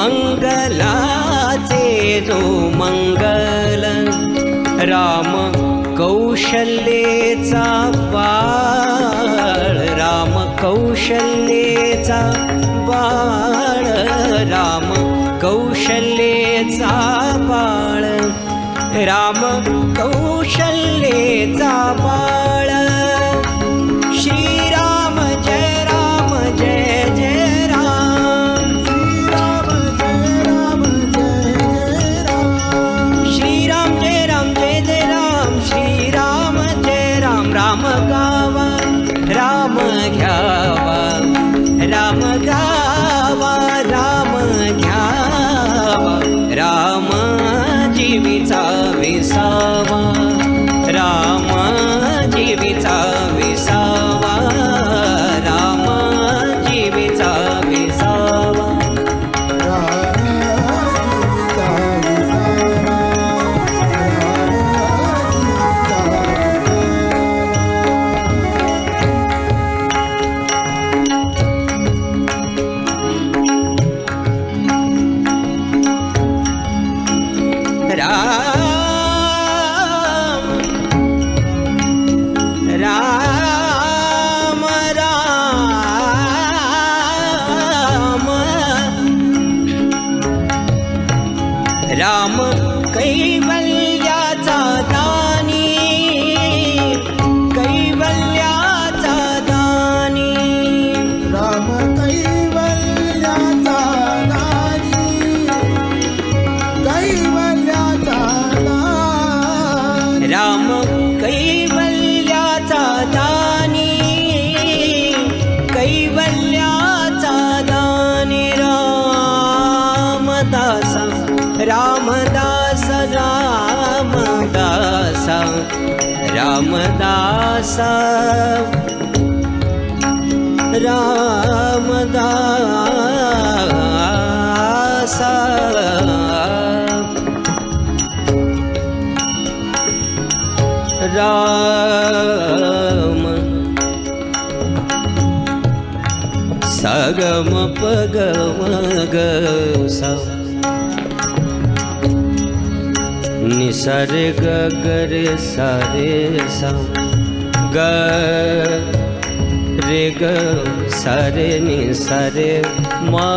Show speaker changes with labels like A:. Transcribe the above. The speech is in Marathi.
A: मंगलाचे जो मंगल राम कौशल्येचा बाळ राम कौशल्येचा बाळ राम कौशल्येचा बाळ राम कौशल्येचा बाळ श्रीराम जय राम जय जय राम श्रीराम जय राम जय जय राम श्रीराम जय राम राम गावा राम घ्यावा राम गावा राम घ्यावा राम जीवीचा विसावा राम जीवीचा विसावा राम जीवीचा विसावा राम कैवल्याचा दानी कैवल्याचा दानी
B: राम कैवल्याचा दानी कैवल्याचा दानी
A: राम कैवल्याचा दानी कैवल्याचा दानी रामदास रामदास रामदास रामदास रामदास राम सगम पगम ग सा निसरे ग रे सारे सा ग रे ग सारे नि सारे मा